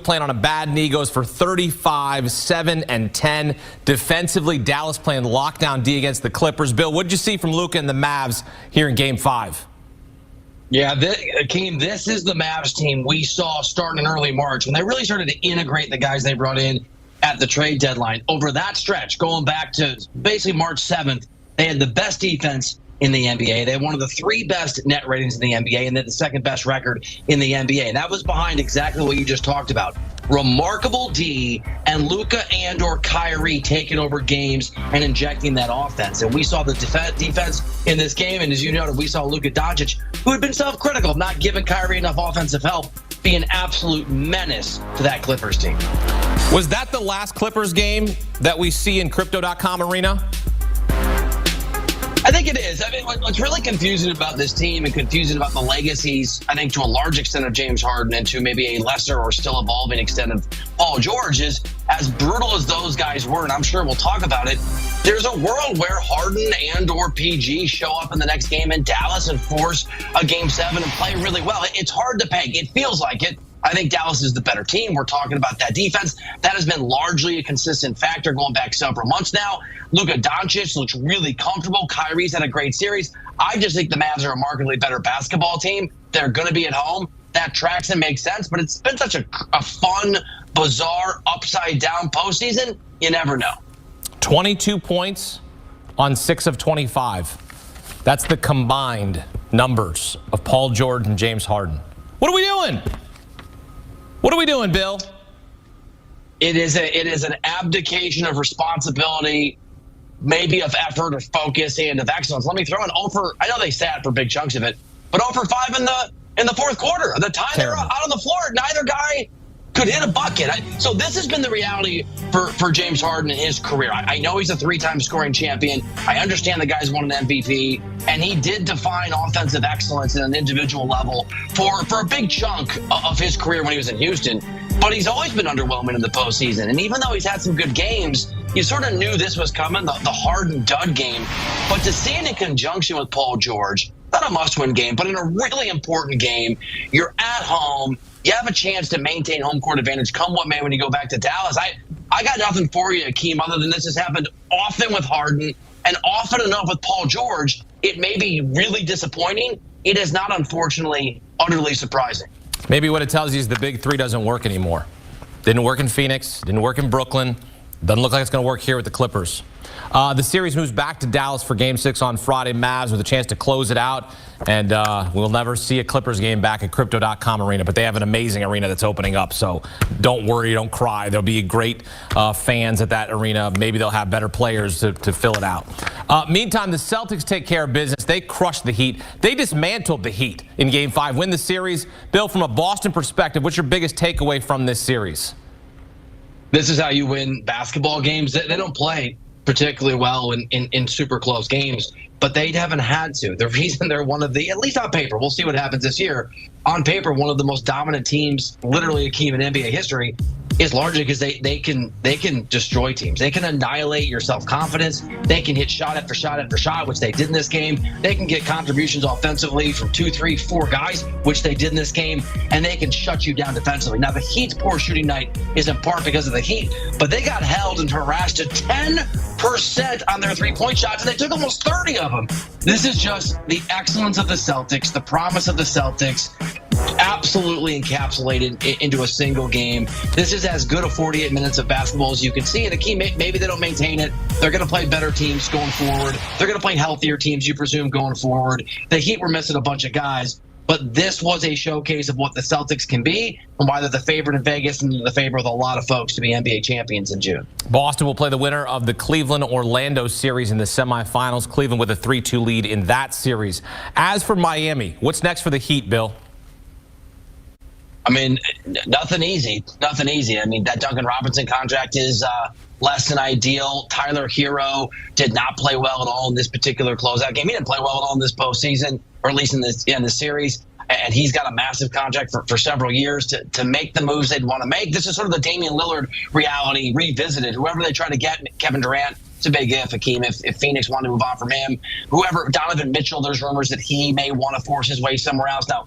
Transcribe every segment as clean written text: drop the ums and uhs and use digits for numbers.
playing on a bad knee, goes for 35, 7, and 10. Defensively, Dallas playing lockdown D against the Clippers. Bill, what did you see from Luka and the Mavs here in Game 5? Yeah, Akeem, this is the Mavs team we saw starting in early March when they really started to integrate the guys they brought in at the trade deadline. Over that stretch, going back to basically March 7th, they had the best defense in the NBA. They had one of the 3 best net ratings in the NBA, and then the 2nd best record in the NBA. And that was behind exactly what you just talked about. Remarkable D, and Luka and or Kyrie taking over games and injecting that offense. And we saw the defense in this game, and as you noted, we saw Luka Doncic, who had been self-critical of not giving Kyrie enough offensive help, be an absolute menace to that Clippers team. Was that the last Clippers game that we see in Crypto.com Arena? I think it is. I mean, what's really confusing about this team and confusing about the legacies, I think, to a large extent of James Harden and to maybe a lesser or still evolving extent of Paul George is, as brutal as those guys were, and I'm sure we'll talk about it, there's a world where Harden and or PG show up in the next game in Dallas and force a Game 7 and play really well. It's hard to peg. It feels like it. I think Dallas is the better team. We're talking about that defense. That has been largely a consistent factor going back several months now. Luka Doncic looks really comfortable. Kyrie's had a great series. I just think the Mavs are a markedly better basketball team. They're going to be at home. That tracks and makes sense, but it's been such a fun, bizarre, upside-down postseason. You never know. 22 points on 6 of 25. That's the combined numbers of Paul George and James Harden. What are we doing? What are we doing, Bill? It is an abdication of responsibility, maybe of effort or focus and of excellence. Let me throw in 0 for, I know they sat for big chunks of it, but 0 for 5 in the fourth quarter. The time they were out on the floor, neither guy could hit a bucket. So this has been the reality for James Harden in his career. I know he's a 3-time scoring champion. I understand the guy's won an MVP, and he did define offensive excellence at an individual level for a big chunk of his career when he was in Houston. But he's always been underwhelming in the postseason. And even though he's had some good games, you sort of knew this was coming, the Harden dud game. But to see it in conjunction with Paul George, not a must-win game, but in a really important game, you're at home, you have a chance to maintain home court advantage come what may when you go back to Dallas. I got nothing for you, Akeem, other than this has happened often with Harden and often enough with Paul George. It may be really disappointing. It is not, unfortunately, utterly surprising. Maybe what it tells you is the big 3 doesn't work anymore. Didn't work in Phoenix, didn't work in Brooklyn. Doesn't look like it's going to work here with the Clippers. The series moves back to Dallas for Game 6 on Friday. Mavs with a chance to close it out. And we'll never see a Clippers game back at Crypto.com Arena. But they have an amazing arena that's opening up. So don't worry, don't cry. There'll be great fans at that arena. Maybe they'll have better players to fill it out. Meantime, the Celtics take care of business. They crushed the Heat. They dismantled the Heat in Game 5. Win the series. Bill, from a Boston perspective, what's your biggest takeaway from this series? This is how you win basketball games. They don't play particularly well in super close games, but they haven't had to. The reason they're one of the, at least on paper, we'll see what happens this year, on paper, one of the most dominant teams, literally Akeem, in NBA history, is largely because they can destroy teams. They can annihilate your self-confidence. They can hit shot after shot after shot, which they did in this game. They can get contributions offensively from 2, 3, 4 guys, which they did in this game, and they can shut you down defensively. Now, the Heat's poor shooting night is in part because of the Heat, but they got held and harassed to 10% on their three-point shots, and they took almost 30 of them. This is just the excellence of the Celtics, the promise of the Celtics, absolutely encapsulated into a single game. This is as good a 48 minutes of basketball as you can see. And the key, maybe they don't maintain it. They're going to play better teams going forward. They're going to play healthier teams, you presume, going forward. The Heat were missing a bunch of guys. But this was a showcase of what the Celtics can be and why they're the favorite in Vegas and the favorite with a lot of folks to be NBA champions in June. Boston will play the winner of the Cleveland-Orlando series in the semifinals. Cleveland with a 3-2 lead in that series. As for Miami, what's next for the Heat, Bill? I mean, nothing easy. Nothing easy. I mean, that Duncan Robinson contract is less than ideal. Tyler Hero did not play well at all in this particular closeout game. He didn't play well at all in this postseason, or at least in the series. And he's got a massive contract for several years to make the moves they'd want to make. This is sort of the Damian Lillard reality revisited. Whoever they try to get, Kevin Durant, it's a big if, Akeem, if Phoenix wanted to move on from him. Whoever, Donovan Mitchell, there's rumors that he may want to force his way somewhere else. Now,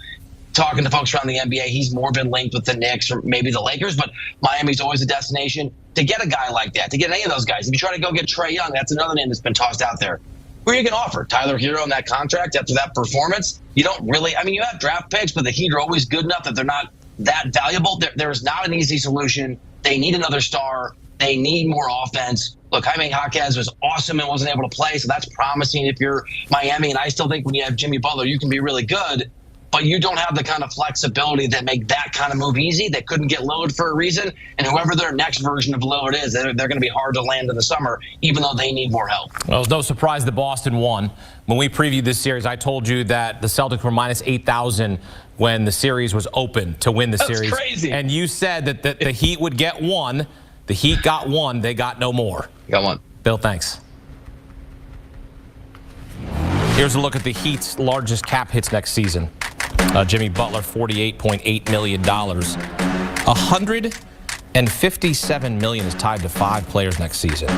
talking to folks around the NBA, he's more been linked with the Knicks or maybe the Lakers, but Miami's always a destination to get a guy like that, to get any of those guys. If you try to go get Trae Young, that's another name that's been tossed out there. Who are you going to offer? Tyler Hero on that contract after that performance? You don't really, I mean, you have draft picks, but the Heat are always good enough that they're not that valuable. There is not an easy solution. They need another star. They need more offense. Look, Jaime Jaquez was awesome and wasn't able to play, so that's promising if you're Miami. And I still think when you have Jimmy Butler, you can be really good, but you don't have the kind of flexibility that make that kind of move easy. They couldn't get Lillard for a reason, and whoever their next version of Lillard is, they're going to be hard to land in the summer, even though they need more help. Well, it's no surprise that Boston won. When we previewed this series, I told you that the Celtics were minus 8,000 when the series was open to win the series. That's crazy. And you said that the Heat would get one. The Heat got one. They got no more. Got one. Bill, thanks. Here's a look at the Heat's largest cap hits next season. Jimmy Butler, $48.8 million. $157 million is tied to 5 players next season.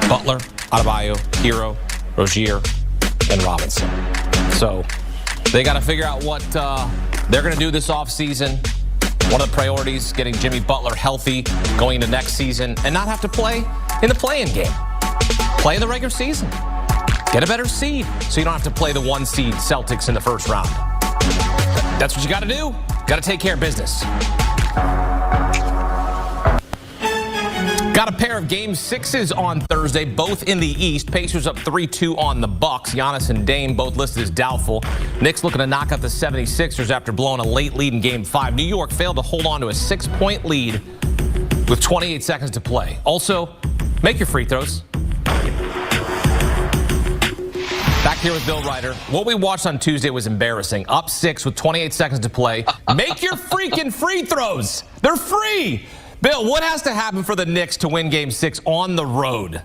Butler, Adebayo, Hero, Rozier, and Robinson. So they got to figure out what they're going to do this offseason. One of the priorities, getting Jimmy Butler healthy going into next season and not have to play in the play-in game. Play in the regular season. Get a better seed so you don't have to play the 1 seed Celtics in the first round. That's what you got to do. Got to take care of business. Got a pair of Game 6s on Thursday, both in the East. Pacers up 3-2 on the Bucks. Giannis and Dame both listed as doubtful. Knicks looking to knock out the 76ers after blowing a late lead in Game 5. New York failed to hold on to a 6-point lead with 28 seconds to play. Also, make your free throws. Back here with Bill Ryder. What we watched on Tuesday was embarrassing. Up 6 with 28 seconds to play. Make your freaking free throws. They're free. Bill, what has to happen for the Knicks to win Game 6 on the road?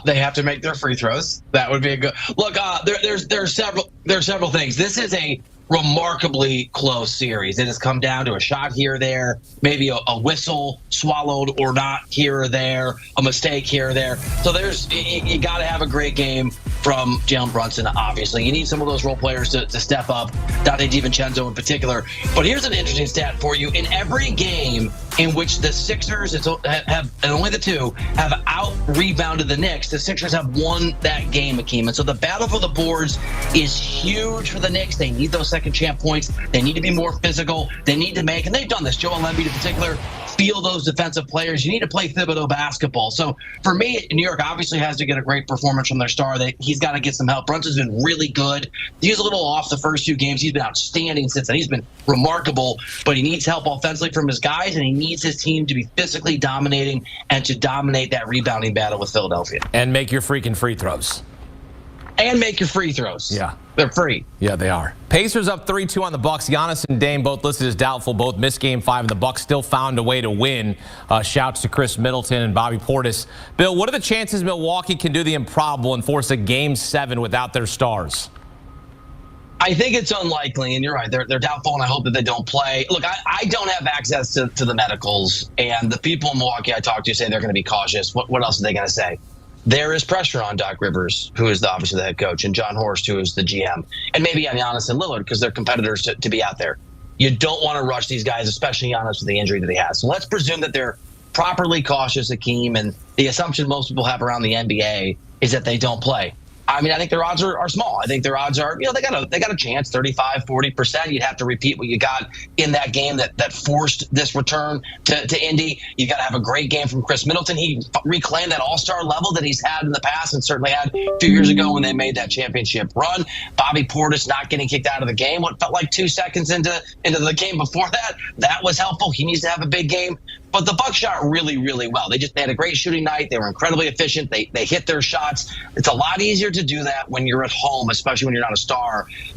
They have to make their free throws. That would be a good look. There are several things. This is a remarkably close series. It has come down to a shot here or there, maybe a whistle swallowed or not here or there, a mistake here or there. So you got to have a great game from Jalen Brunson, obviously. You need some of those role players to step up, Dante DiVincenzo in particular. But here's an interesting stat for you. In every game in which the Sixers have, and only the 2, have out-rebounded the Knicks, the Sixers have won that game, Akeem. And so the battle for the boards is huge for the Knicks. They need those second champ points. They need to be more physical. They need to make, and they've done this, Joel Embiid in particular, feel those defensive players. You need to play Thibodeau basketball. So for me, New York obviously has to get a great performance from their star. He's got to get some help. Brunson's been really good. He was a little off the first 2 games. He's been outstanding since then. He's been remarkable, but he needs help offensively from his guys, and he needs his team to be physically dominating and to dominate that rebounding battle with Philadelphia. And make your freaking free throws. And make your free throws. Yeah. They're free. Yeah, they are. Pacers up 3-2 on the Bucks. Giannis and Dame both listed as doubtful. Both missed Game 5, and the Bucks still found a way to win. Shouts to Chris Middleton and Bobby Portis. Bill, what are the chances Milwaukee can do the improbable and force a Game 7 without their stars? I think it's unlikely, and you're right. They're doubtful, and I hope that they don't play. Look, I don't have access to the medicals, and the people in Milwaukee I talk to say they're going to be cautious. What else are they going to say? There is pressure on Doc Rivers, who is obviously the head coach, and John Horst, who is the GM, and maybe on Giannis and Lillard because they're competitors to be out there. You don't want to rush these guys, especially Giannis with the injury that he has. So let's presume that they're properly cautious, Akeem, and the assumption most people have around the NBA is that they don't play. I mean, I think their odds are small. I think their odds are, they got a chance, 35, 40%. You'd have to repeat what you got in that game that forced this return to Indy. You got to have a great game from Chris Middleton. He reclaimed that all-star level that he's had in the past and certainly had a few years ago when they made that championship run. Bobby Portis not getting kicked out of the game. What felt like 2 seconds into the game before that was helpful. He needs to have a big game. But the Bucks shot really, really well. They had a great shooting night. They were incredibly efficient. They hit their shots. It's a lot easier to do that when you're at home, especially when you're not a star.